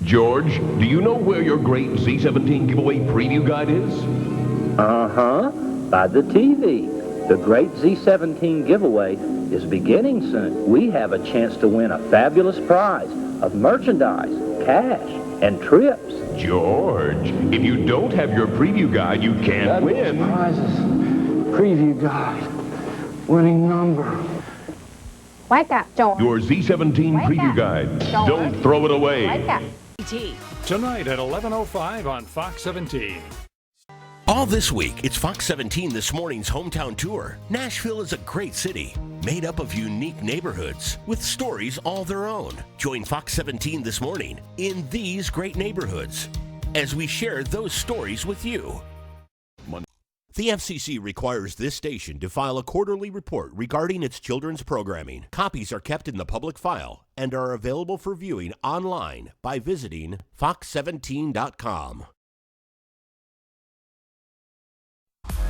George, do you know where your great Z17 giveaway preview guide is? Uh-huh. By the TV. The great Z17 giveaway is beginning soon. We have a chance to win a fabulous prize of merchandise, cash, and trips. George, if you don't have your preview guide, you can't win. Prizes. Preview guide. Winning number. Wake up, George. Your Z17 preview guide. George. Don't throw it away. Wake up. Tonight at 11:05 on Fox 17. All this week, it's Fox 17 This Morning's hometown tour. Nashville is a great city, made up of unique neighborhoods with stories all their own. Join Fox 17 This Morning in these great neighborhoods as we share those stories with you. The FCC requires this station to file a quarterly report regarding its children's programming. Copies are kept in the public file and are available for viewing online by visiting fox17.com.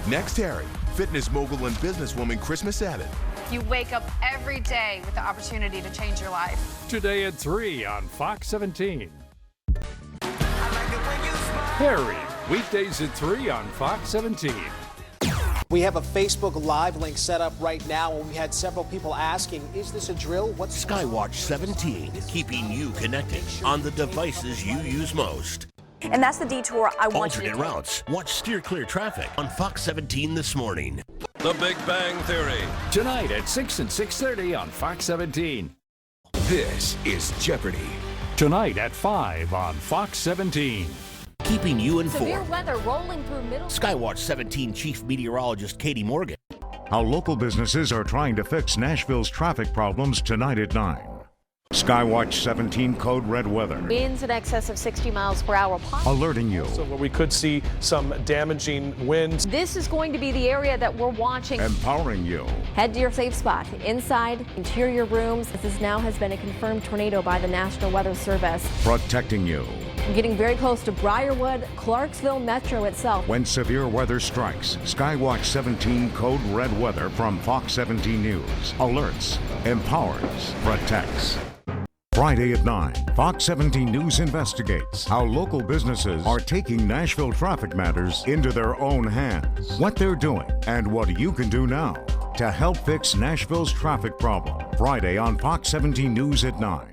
Next, Harry, fitness mogul and businesswoman Christmas Abbott. You wake up every day with the opportunity to change your life. Today at 3 on Fox 17. Harry, weekdays at 3 on Fox 17. We have a Facebook Live link set up right now, and we had several people asking, is this a drill? What's Skywatch 17, keeping you connected on the devices you use most. And that's the detour I want you to Alternate routes. Watch Steer Clear Traffic on Fox 17 This Morning. The Big Bang Theory. Tonight at 6 and 6:30 on Fox 17. This is Jeopardy. Tonight at 5 on Fox 17. Keeping you Severe informed. weather rolling through middle. Skywatch 17 Chief Meteorologist Katie Morgan. How local businesses are trying to fix Nashville's traffic problems tonight at 9. Skywatch 17 Code Red Weather. Winds in excess of 60 miles per hour. Alerting you. So we could see some damaging winds. This is going to be the area that we're watching. Empowering you. Head to your safe spot. Inside, interior rooms. This now has been a confirmed tornado by the National Weather Service. Protecting you. Getting very close to Briarwood, Clarksville Metro itself. When severe weather strikes, Skywatch 17 Code Red Weather from Fox 17 News. Alerts, empowers, protects. Friday at 9, Fox 17 News investigates how local businesses are taking Nashville traffic matters into their own hands. What they're doing and what you can do now to help fix Nashville's traffic problem. Friday on Fox 17 News at 9.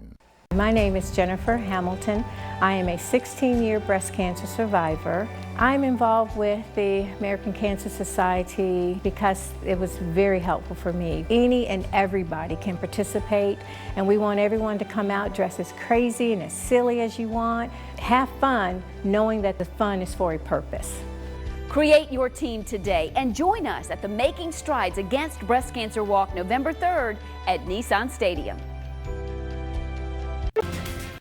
My name is Jennifer Hamilton. I am a 16-year breast cancer survivor. I'm involved with the American Cancer Society because it was very helpful for me. Any and everybody can participate, and we want everyone to come out dressed as crazy and as silly as you want. Have fun, knowing that the fun is for a purpose. Create your team today and join us at the Making Strides Against Breast Cancer Walk November 3rd at Nissan Stadium.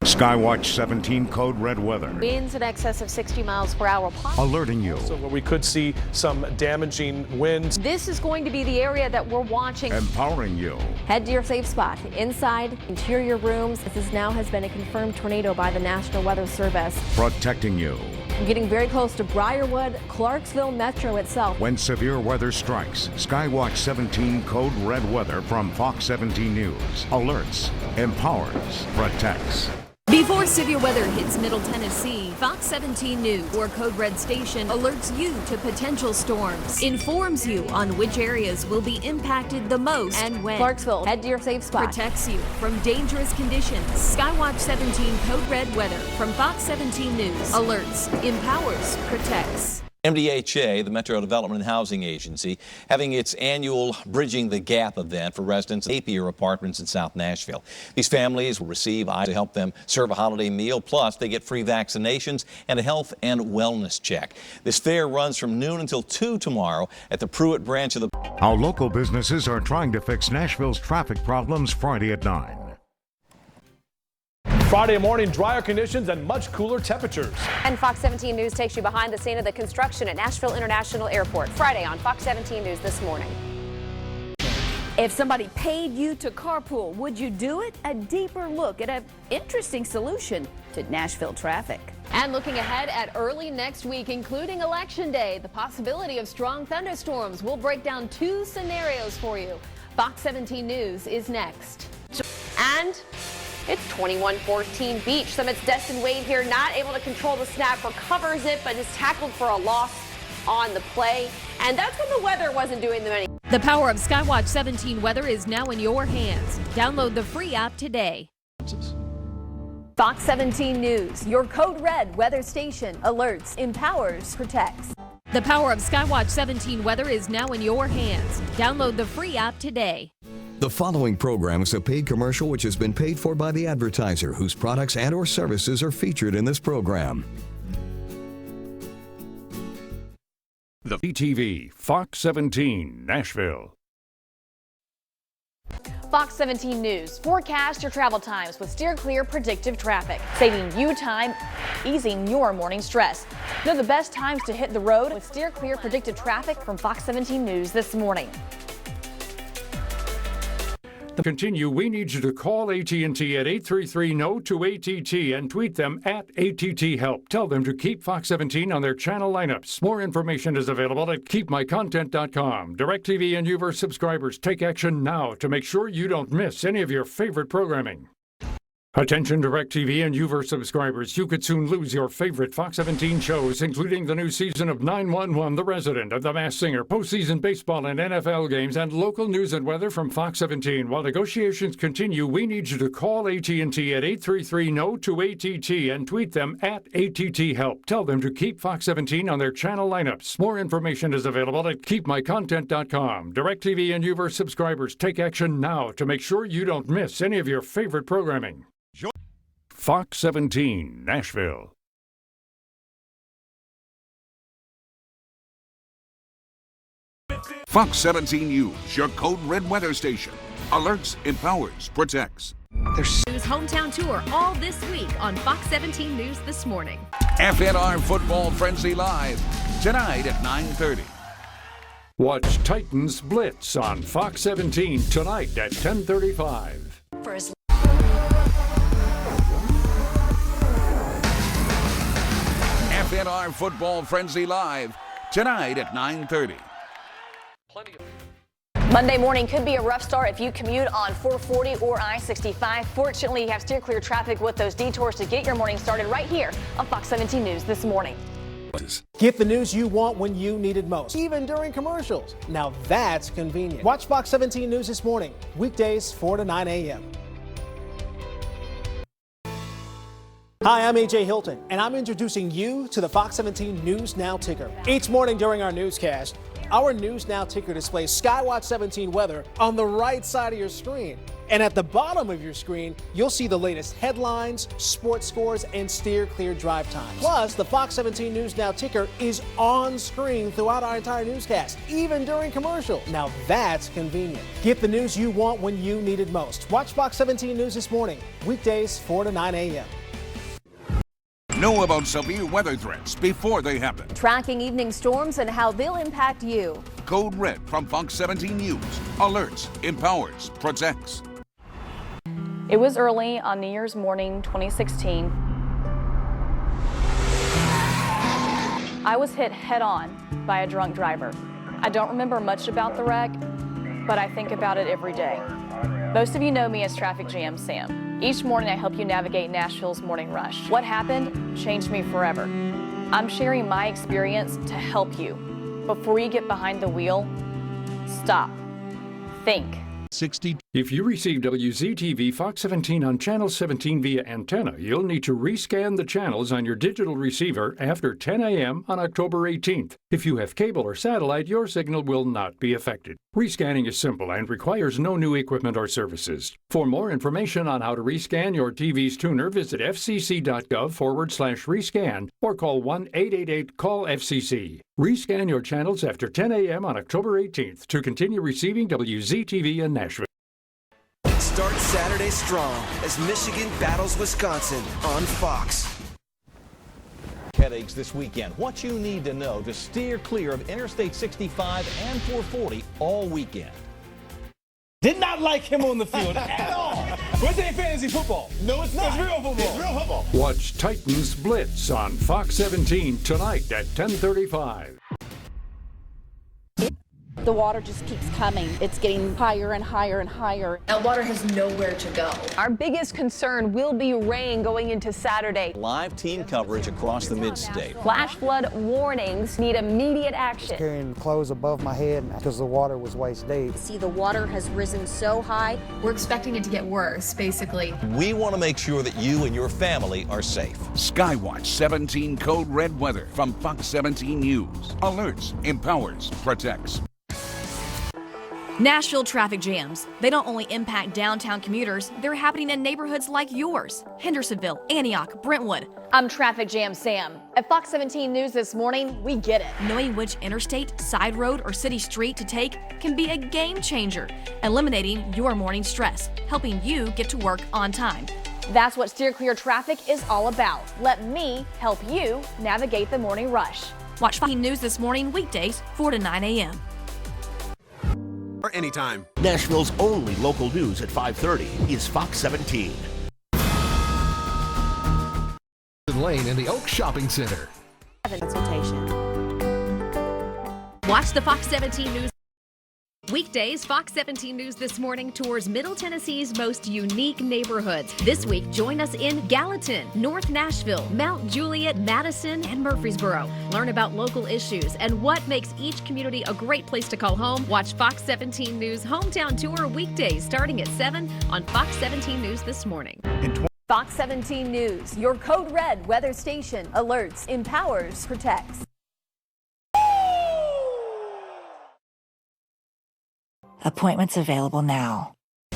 Skywatch 17 Code Red Weather. Winds in excess of 60 miles per hour. Alerting you. So we could see some damaging winds. This is going to be the area that we're watching. Empowering you. Head to your safe spot. Inside, interior rooms. This now has been a confirmed tornado by the National Weather Service. Protecting you. Getting very close to Briarwood, Clarksville Metro itself. When severe weather strikes, Skywatch 17 Code Red Weather from Fox 17 News. Alerts, empowers, protects. Before severe weather hits Middle Tennessee, Fox 17 News, or Code Red Station, alerts you to potential storms, informs you on which areas will be impacted the most and when. Clarksville, head to your safe spot. Protects you from dangerous conditions. Skywatch 17 Code Red Weather from Fox 17 News. Alerts, empowers, protects. MDHA, the Metro Development and Housing Agency, having its annual Bridging the Gap event for residents of Napier Apartments in South Nashville. These families will receive items to help them serve a holiday meal, plus they get free vaccinations and a health and wellness check. This fair runs from noon until 2 tomorrow at the Pruitt branch of the... How local businesses are trying to fix Nashville's traffic problems Friday at 9. Friday morning, drier conditions and much cooler temperatures. And Fox 17 News takes you behind the scene of the construction at Nashville International Airport. Friday on Fox 17 News this morning. If somebody paid you to carpool, would you do it? A deeper look at an interesting solution to Nashville traffic. And looking ahead at early next week, including Election Day, the possibility of strong thunderstorms. We'll break down 2 scenarios for you. Fox 17 News is next. And It's 21-14 Beach. Summit's Destin Wade here, not able to control the snap, recovers it, but is tackled for a loss on the play. And that's when the weather wasn't doing them any. The power of Skywatch 17 weather is now in your hands. Download the free app today. Fox 17 News, your code red weather station, alerts, empowers, protects. The power of Skywatch 17 weather is now in your hands. Download the free app today. The following program is a paid commercial which has been paid for by the advertiser whose products and or services are featured in this program. The WZTV Fox 17 Nashville. Fox 17 News. Forecast your travel times with Steer Clear predictive traffic, saving you time, easing your morning stress. Know the best times to hit the road with Steer Clear predictive traffic from Fox 17 News this morning. To continue, we need you to call AT&T at 833-NO-TO-ATT and tweet them at ATT-HELP. Tell them to keep Fox 17 on their channel lineups. More information is available at keepmycontent.com. DirecTV and Uverse subscribers, take action now to make sure you don't miss any of your favorite programming. Attention DirecTV and Uverse subscribers, you could soon lose your favorite Fox 17 shows, including the new season of 911, The Resident, of The Masked Singer, postseason baseball and NFL games, and local news and weather from Fox 17. While negotiations continue, we need you to call AT&T at 833-NO-TO-ATT and tweet them at ATT-HELP. Tell them to keep Fox 17 on their channel lineups. More information is available at keepmycontent.com. DirecTV and Uverse subscribers, take action now to make sure you don't miss any of your favorite programming. Fox 17 Nashville. Fox 17 News, your code red weather station. Alerts, empowers, protects. News hometown tour all this week on Fox 17 News this morning. FNR Football Frenzy Live, tonight at 9:30. Watch Titans Blitz on Fox 17 tonight at 10:35. First. FNR Football Frenzy Live, tonight at 9:30. Monday morning could be a rough start if you commute on 440 or I-65. Fortunately, you have steer clear traffic with those detours to get your morning started right here on Fox 17 News this morning. Get the news you want when you need it most, even during commercials. Now that's convenient. Watch Fox 17 News this morning, weekdays 4 to 9 a.m. Hi, I'm AJ Hilton, and I'm introducing you to the Fox 17 News Now ticker. Each morning during our newscast, our News Now ticker displays Skywatch 17 weather on the right side of your screen. And at the bottom of your screen, you'll see the latest headlines, sports scores, and steer clear drive times. Plus, the Fox 17 News Now ticker is on screen throughout our entire newscast, even during commercials. Now that's convenient. Get the news you want when you need it most. Watch Fox 17 News this morning, weekdays 4 to 9 a.m. Know about severe weather threats before they happen. Tracking evening storms and how they'll impact you. Code Red from Fox 17 News. Alerts, empowers, protects. It was early on New Year's morning 2016. I was hit head-on by a drunk driver. I don't remember much about the wreck, but I think about it every day. Most of you know me as Traffic Jam Sam. Each morning I help you navigate Nashville's morning rush. What happened changed me forever. I'm sharing my experience to help you. Before you get behind the wheel, stop, think. 60. If you receive WZTV Fox 17 on Channel 17 via antenna, you'll need to rescan the channels on your digital receiver after 10 a.m. on October 18th. If you have cable or satellite, your signal will not be affected. Rescanning is simple and requires no new equipment or services. For more information on how to rescan your TV's tuner, visit fcc.gov/rescan or call 1-888-CALL-FCC. Rescan your channels after 10 a.m. on October 18th to continue receiving WZTV in Nashville. Start Saturday strong as Michigan battles Wisconsin on Fox. Headaches this weekend. What you need to know to steer clear of Interstate 65 and 440 all weekend. Did not like him on the field at all. This ain't fantasy football. No, it's not. It's real football. It's real football. Watch Titans Blitz on Fox 17 tonight at 10:35. The water just keeps coming. It's getting higher and higher and higher. That water has nowhere to go. Our biggest concern will be rain going into Saturday. Live team coverage across the mid-state. Flash flood warnings need immediate action. Carrying clothes above my head because the water was waist deep. See, the water has risen so high. We're expecting it to get worse, basically. We want to make sure that you and your family are safe. Skywatch 17 Code Red Weather from Fox 17 News. Alerts, empowers, protects. Nashville traffic jams. They don't only impact downtown commuters, they're happening in neighborhoods like yours. Hendersonville, Antioch, Brentwood. I'm Traffic Jam Sam. At Fox 17 News this morning, we get it. Knowing which interstate, side road, or city street to take can be a game changer, eliminating your morning stress, helping you get to work on time. That's what Steer Clear Traffic is all about. Let me help you navigate the morning rush. Watch Fox News this morning, weekdays, 4 to 9 a.m. Or anytime. Nashville's only local news at 5:30 is Fox 17. Lane in the Oak Shopping Center. Watch the Fox 17 News. Weekdays, Fox 17 News this morning tours Middle Tennessee's most unique neighborhoods. This week, join us in Gallatin, North Nashville, Mount Juliet, Madison, and Murfreesboro. Learn about local issues and what makes each community a great place to call home. Watch Fox 17 News Hometown Tour weekdays starting at 7 on Fox 17 News this morning. Fox 17 News, your Code Red weather station. Alerts, empowers, protects. Appointments available now.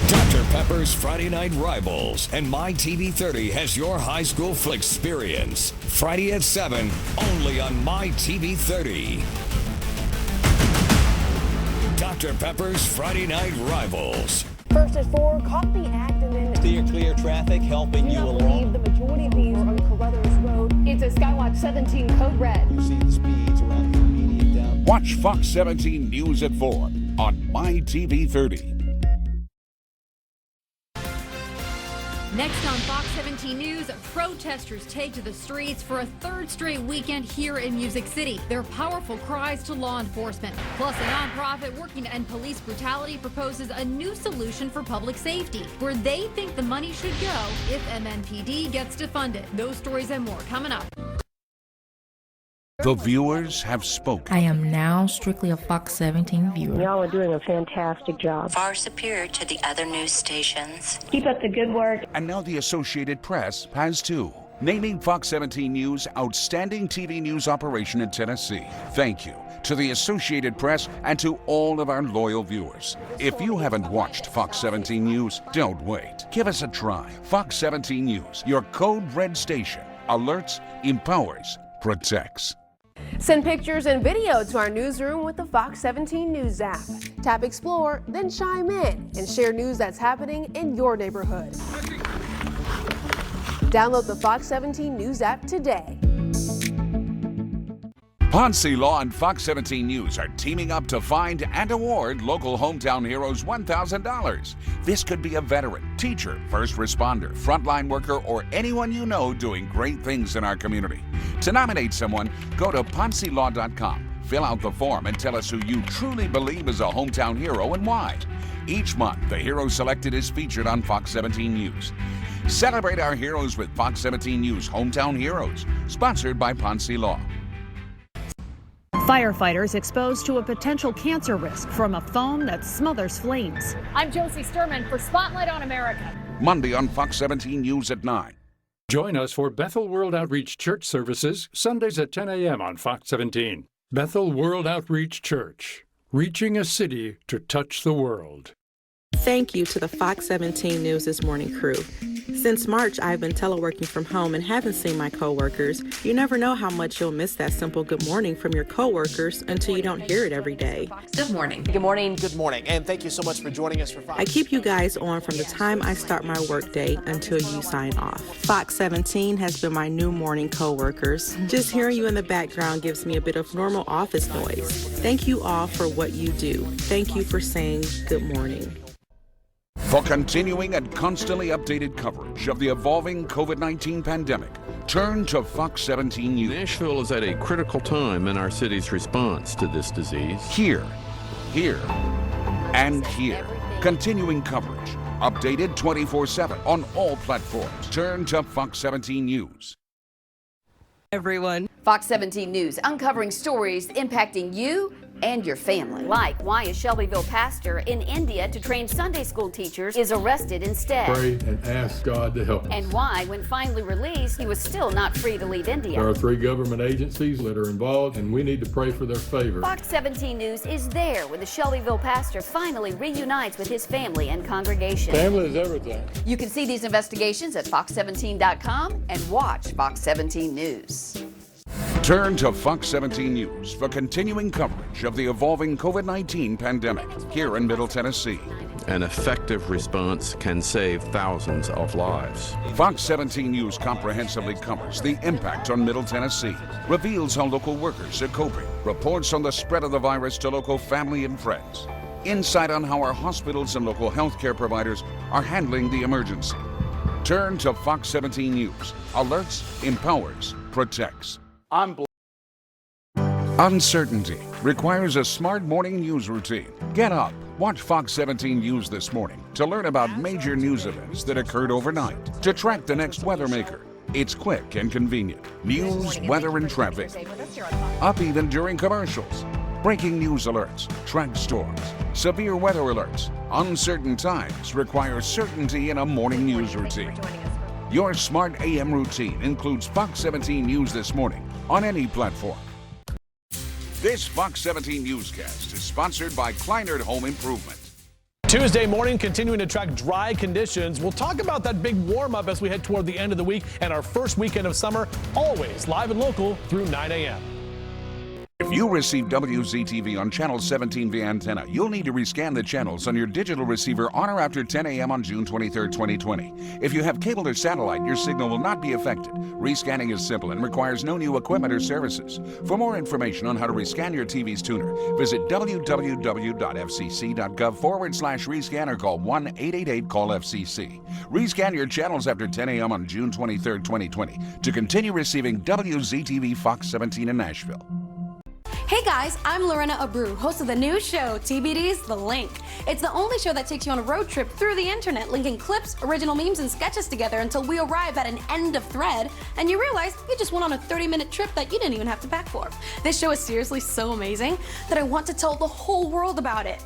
Dr. Pepper's Friday Night Rivals and MyTV30 has your high school flick experience. Friday at 7, only on MyTV30. Dr. Pepper's Friday Night Rivals. First at 4, caught the act and then... Steer Clear Traffic helping you along. The majority of these are on Carruthers Road. It's a Skywatch 17 Code Red. You see the speeds around here, medium down. Watch Fox 17 News at 4 on MyTV30. Next on Fox 17 News, protesters take to the streets for a third straight weekend here in Music City. Their powerful cries to law enforcement. Plus, a nonprofit working to end police brutality proposes a new solution for public safety, where they think the money should go if MNPD gets to fund it. Those stories and more coming up. The viewers have spoken. I am now strictly a Fox 17 viewer. Y'all are doing a fantastic job. Far superior to the other news stations. Keep up the good work. And now the Associated Press has too, naming Fox 17 News Outstanding TV News Operation in Tennessee. Thank you to the Associated Press and to all of our loyal viewers. If you haven't watched Fox 17 News, don't wait. Give us a try. Fox 17 News, your Code Red station. Alerts, empowers, protects. Send pictures and video to our newsroom with the Fox 17 News app. Tap Explore, then chime in and share news that's happening in your neighborhood. Download the Fox 17 News app today. Ponce Law and Fox 17 News are teaming up to find and award local hometown heroes $1,000. This could be a veteran, teacher, first responder, frontline worker, or anyone you know doing great things in our community. To nominate someone, go to PonceLaw.com, fill out the form, and tell us who you truly believe is a hometown hero and why. Each month, the hero selected is featured on Fox 17 News. Celebrate our heroes with Fox 17 News Hometown Heroes, sponsored by Ponce Law. Firefighters exposed to a potential cancer risk from a foam that smothers flames. I'm Josie Sturman for Spotlight on America. Monday on Fox 17 News at 9. Join us for Bethel World Outreach Church services Sundays at 10 a.m. on Fox 17. Bethel World Outreach Church, reaching a city to touch the world. Thank you to the Fox 17 News This Morning crew. Since March, I've been teleworking from home and haven't seen my coworkers. You never know how much you'll miss that simple good morning from your coworkers until you don't hear it every day. Good morning. Good morning. Good morning. And thank you so much for joining us for Fox. I keep you guys on from the time I start my workday until you sign off. Fox 17 has been my new morning coworkers. Just hearing you in the background gives me a bit of normal office noise. Thank you all for what you do. Thank you for saying good morning. For continuing and constantly updated coverage of the evolving COVID-19 pandemic, turn to Fox 17 News. Nashville is at a critical time in our city's response to this disease. Here here and here. Continuing coverage, updated 24/7 on all platforms. Turn to Fox 17 News. Everyone. Fox 17 News uncovering stories impacting you and your family. Like why a Shelbyville pastor in India to train Sunday school teachers is arrested instead. Pray and ask God to help us. And why, when finally released, he was still not free to leave India. There are 3 government agencies that are involved, and we need to pray for their favor. Fox 17 News is there when the Shelbyville pastor finally reunites with his family and congregation. Family is everything. You can see these investigations at fox17.com and watch Fox 17 News. Turn to Fox 17 News for continuing coverage of the evolving COVID-19 pandemic here in Middle Tennessee. An effective response can save thousands of lives. Fox 17 News comprehensively covers the impact on Middle Tennessee, reveals how local workers are coping, reports on the spread of the virus to local family and friends, insight on how our hospitals and local healthcare providers are handling the emergency. Turn to Fox 17 News. Alerts, empowers, protects. Uncertainty requires a smart morning news routine. Get up, watch Fox 17 News this morning to learn about major news events that occurred overnight. To track the next weather maker, it's quick and convenient. News, weather, and traffic. Up even during commercials. Breaking news alerts, track storms, severe weather alerts. Uncertain times require certainty in a morning news routine. Your smart AM routine includes Fox 17 News this morning on any platform. This Fox 17 newscast is sponsored by Kleinert Home Improvement. Tuesday morning, continuing to track dry conditions. We'll talk about that big warm-up as we head toward the end of the week and our first weekend of summer, always live and local through 9 a.m. If you receive WZTV on Channel 17 via antenna, you'll need to rescan the channels on your digital receiver on or after 10 a.m. on June 23, 2020. If you have cable or satellite, your signal will not be affected. Rescanning is simple and requires no new equipment or services. For more information on how to rescan your TV's tuner, visit www.fcc.gov/rescan or call 1-888-CALL-FCC. Rescan your channels after 10 a.m. on June 23, 2020 to continue receiving WZTV Fox 17 in Nashville. Hey guys, I'm Lorena Abreu, host of the new show, TBD's The Link. It's the only show that takes you on a road trip through the internet, linking clips, original memes, and sketches together until we arrive at an end of thread, and you realize you just went on a 30-minute trip that you didn't even have to pack for. This show is seriously so amazing that I want to tell the whole world about it.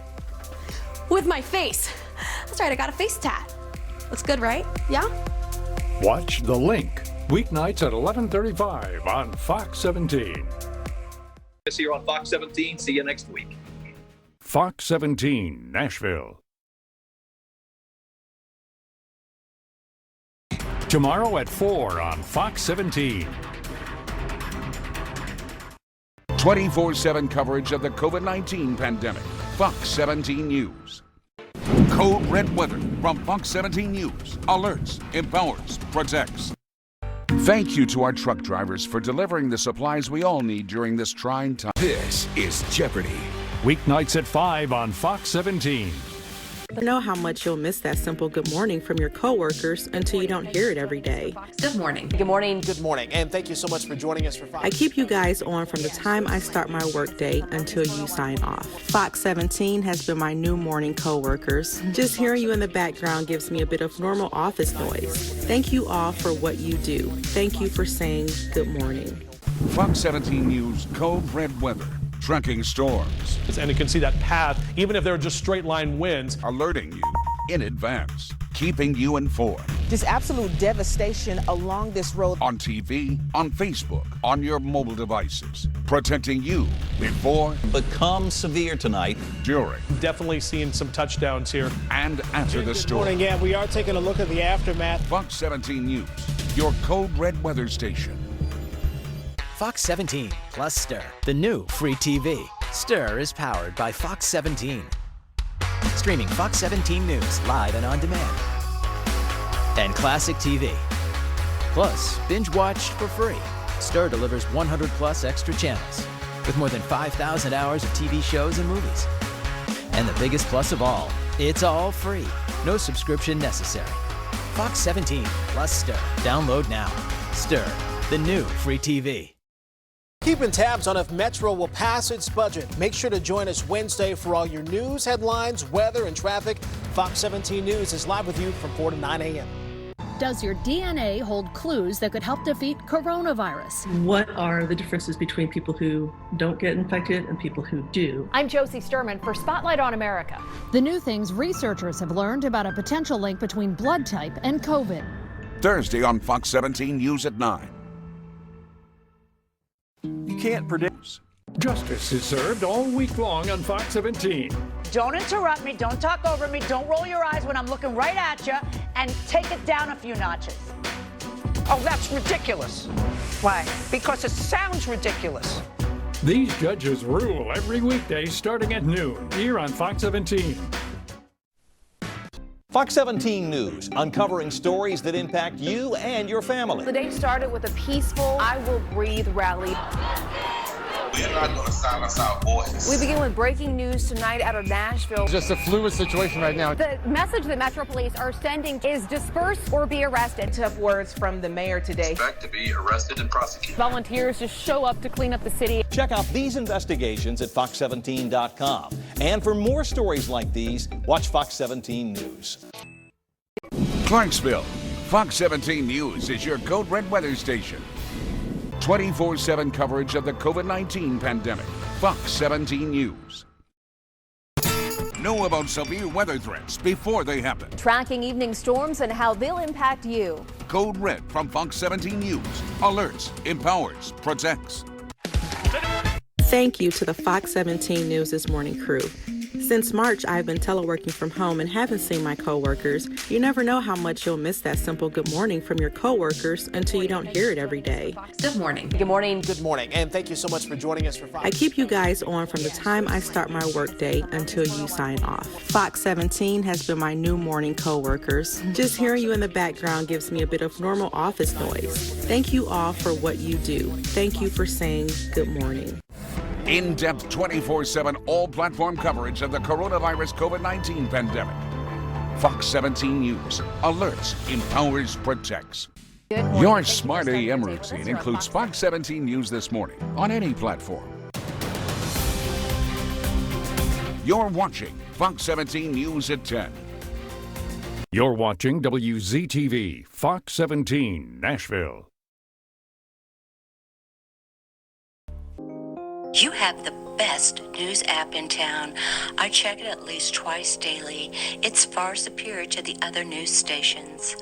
With my face. That's right, I got a face tat. Looks good, right? Yeah? Watch The Link, weeknights at 11:35 on Fox 17. Here on Fox 17. See you next week. Fox 17, Nashville. Tomorrow at 4 on Fox 17. 24/7 coverage of the COVID-19 pandemic. Fox 17 News. Code Red Weather from Fox 17 News. Alerts, empowers, protects. Thank you to our truck drivers for delivering the supplies we all need during this trying time. This is Jeopardy! Weeknights at 5 on Fox 17. I know how much you'll miss that simple good morning from your coworkers until you don't hear it every day. Good morning. Good morning. Good morning. And thank you so much for joining us for Fox. I keep you guys on from the time I start my workday until you sign off. Fox 17 has been my new morning coworkers. Just hearing you in the background gives me a bit of normal office noise. Thank you all for what you do. Thank you for saying good morning. Fox 17 News Code Red Weather. Tracking storms. And you can see that path, even if there are just straight line winds. Alerting you in advance. Keeping you informed. Just absolute devastation along this road. On TV, on Facebook, on your mobile devices. Protecting you before. Become severe tonight. During. Definitely seeing some touchdowns here. And after the storm. Good morning. Yeah, we are taking a look at the aftermath. Fox 17 News, your Code Red weather station. Fox 17 plus Stir, the new free TV. Stir is powered by Fox 17. Streaming Fox 17 News live and on demand. And classic TV. Plus, binge watch for free. Stir delivers 100 plus extra channels with more than 5,000 hours of TV shows and movies. And the biggest plus of all, it's all free. No subscription necessary. Fox 17 plus Stir. Download now. Stir, the new free TV. Keeping tabs on if Metro will pass its budget. Make sure to join us Wednesday for all your news, headlines, weather, and traffic. Fox 17 News is live with you from 4 to 9 a.m. Does your DNA hold clues that could help defeat coronavirus? What are the differences between people who don't get infected and people who do? I'm Josie Sturman for Spotlight on America. The new things researchers have learned about a potential link between blood type and COVID. Thursday on Fox 17 News at 9. You can't predict. Justice is served all week long on Fox 17. Don't interrupt me, don't talk over me, don't roll your eyes when I'm looking right at you, and take it down a few notches. Oh, that's ridiculous. Why? Because it sounds ridiculous. These judges rule every weekday starting at noon here on Fox 17. Fox 17 News, uncovering stories that impact you and your family. The day started with a peaceful I Will Breathe rally. We're not going to silence our voice. We begin with breaking news tonight out of Nashville. It's just a fluid situation right now. The message that Metro Police are sending is disperse or be arrested. Tough words from the mayor today. Expect to be arrested and prosecuted. Volunteers just show up to clean up the city. Check out these investigations at fox17.com. And for more stories like these, watch Fox 17 News. Clarksville, Fox 17 News is your Code Red weather station. 24/7 coverage of the COVID-19 pandemic. Fox 17 News. Know about severe weather threats before they happen. Tracking evening storms and how they'll impact you. Code Red from Fox 17 News. Alerts, empowers, protects. Thank you to the Fox 17 News This Morning crew. Since March, I've been teleworking from home and haven't seen my coworkers. You never know how much you'll miss that simple good morning from your coworkers until you don't hear it every day. Good morning. Good morning. Good morning. And thank you so much for joining us for Fox. I keep you guys on from the time I start my workday until you sign off. Fox 17 has been my new morning coworkers. Just hearing you in the background gives me a bit of normal office noise. Thank you all for what you do. Thank you for saying good morning. In-depth 24/7 all-platform coverage of the coronavirus COVID-19 pandemic. Fox 17 News. Alerts, empowers, protects. Your Smart AM routine includes Fox 17 News This Morning on any platform. You're watching Fox 17 News at 10. You're watching WZTV Fox 17 Nashville. You have the best news app in town. I check it at least twice daily. It's far superior to the other news stations.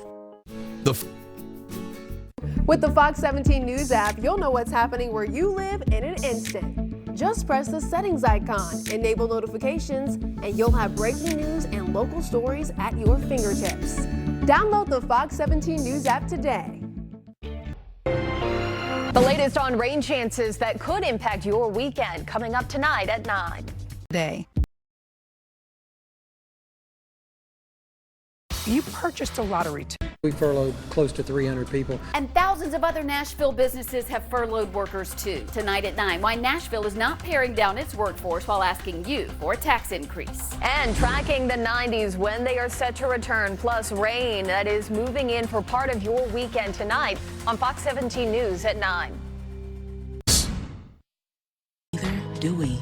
With the Fox 17 News app, you'll know what's happening where you live in an instant. Just press the settings icon, enable notifications, and you'll have breaking news and local stories at your fingertips. Download the Fox 17 News app today. The latest on rain chances that could impact your weekend coming up tonight at 9. You purchased a lottery ticket. We furloughed close to 300 people. And thousands of other Nashville businesses have furloughed workers too. Tonight at 9, why Nashville is not paring down its workforce while asking you for a tax increase. And tracking the 90s when they are set to return, plus rain that is moving in for part of your weekend tonight on Fox 17 News at 9. Neither do we.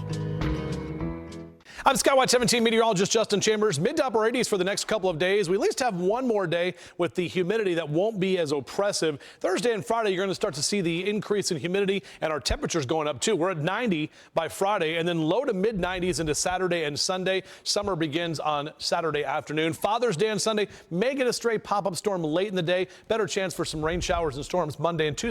I'm Skywatch 17 meteorologist Justin Chambers. Mid to upper 80s for the next couple of days. We at least have one more day with the humidity that won't be as oppressive. Thursday and Friday, you're going to start to see the increase in humidity and our temperatures going up too. We're at 90 by Friday and then low to mid 90s into Saturday and Sunday. Summer begins on Saturday afternoon. Father's Day and Sunday may get a stray pop-up storm late in the day. Better chance for some rain showers and storms Monday and Tuesday.